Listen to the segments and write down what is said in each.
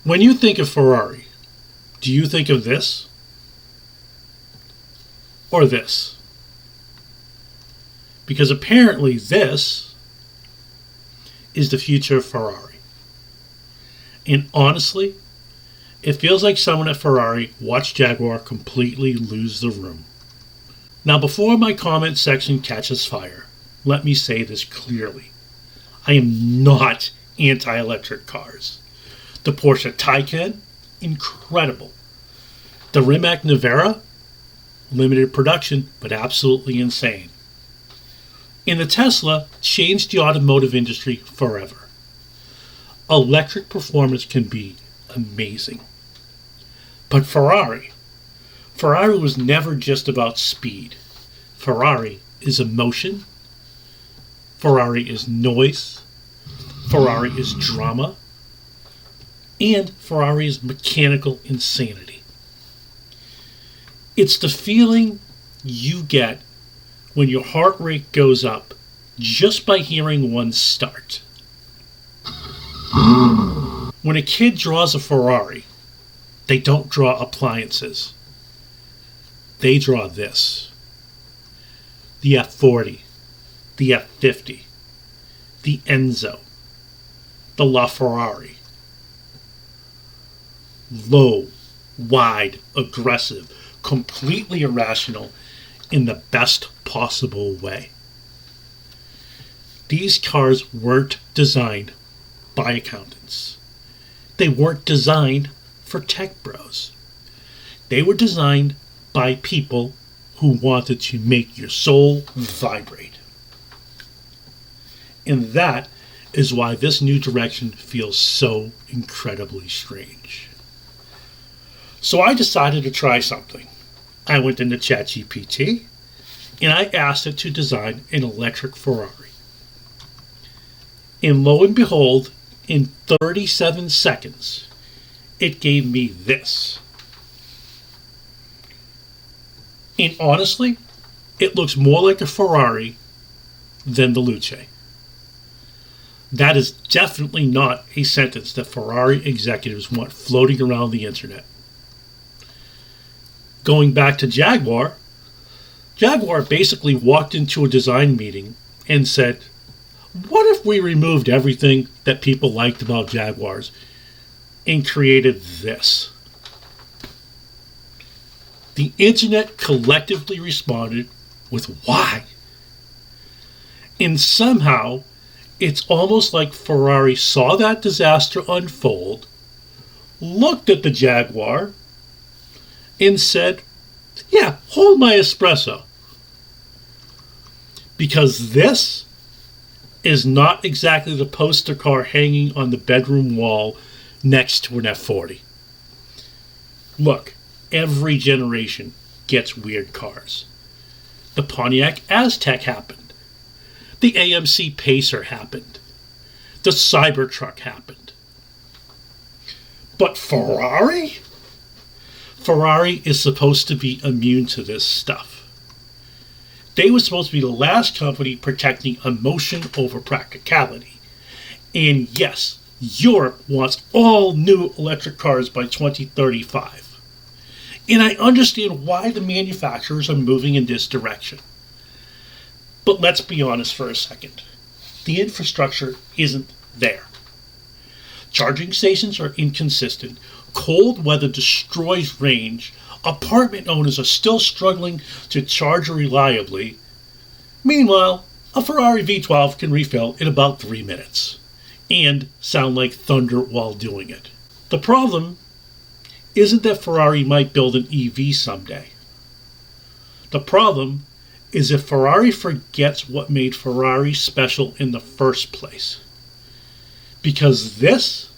When you think of Ferrari, do you think of this or this? Because apparently this is the future of Ferrari. And honestly, it feels like someone at Ferrari watched Jaguar completely lose the room. Now, before my comment section catches fire, let me say this clearly. I am not anti-electric cars. The Porsche Taycan, incredible. The Rimac Nevera, limited production, but absolutely insane. And the Tesla changed the automotive industry forever. Electric performance can be amazing. But Ferrari was never just about speed. Ferrari is emotion. Ferrari is noise. Ferrari is drama. And Ferrari is mechanical insanity. It's the feeling you get when your heart rate goes up just by hearing one start. When a kid draws a Ferrari, they don't draw appliances. They draw this. The F40, the F50, the Enzo, the LaFerrari. Low, wide, aggressive, completely irrational in the best possible way. These cars weren't designed by accountants. They weren't designed for tech bros. They were designed by people who wanted to make your soul vibrate. And that is why this new direction feels so incredibly strange. So I decided to try something. I went into ChatGPT and I asked it to design an electric Ferrari. And lo and behold, in 37 seconds, it gave me this. And honestly, it looks more like a Ferrari than the Luce. That is definitely not a sentence that Ferrari executives want floating around the internet. Going back to Jaguar basically walked into a design meeting and said, what if we removed everything that people liked about Jaguars and created this? The internet collectively responded with why? And somehow, it's almost like Ferrari saw that disaster unfold, looked at the Jaguar, and said, yeah, hold my espresso. Because this is not exactly the poster car hanging on the bedroom wall next to an F40. Look, every generation gets weird cars. The Pontiac Aztek happened. The AMC Pacer happened. The Cybertruck happened. But Ferrari? Ferrari is supposed to be immune to this stuff. They were supposed to be the last company protecting emotion over practicality. And yes, Europe wants all new electric cars by 2035. And I understand why the manufacturers are moving in this direction. But let's be honest for a second. The infrastructure isn't there. Charging stations are inconsistent. Cold weather destroys range. Apartment owners are still struggling to charge reliably. Meanwhile, a Ferrari V12 can refill in about 3 minutes and sound like thunder while doing it. The problem isn't that Ferrari might build an EV someday. The problem is if Ferrari forgets what made Ferrari special in the first place. Because this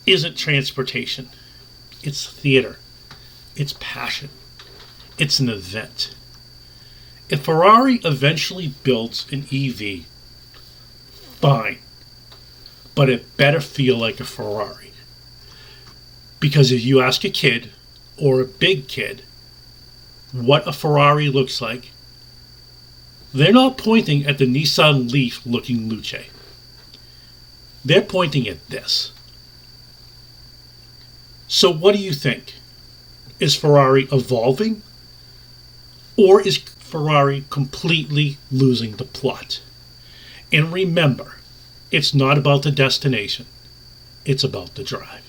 isn't transportation. It's theater. It's passion. It's an event. If Ferrari eventually builds an EV, fine. But it better feel like a Ferrari. Because if you ask a kid, or a big kid, what a Ferrari looks like, they're not pointing at the Nissan Leaf looking Luce. They're pointing at this. So what do you think? Is Ferrari evolving? Or is Ferrari completely losing the plot? And remember, it's not about the destination. It's about the drive.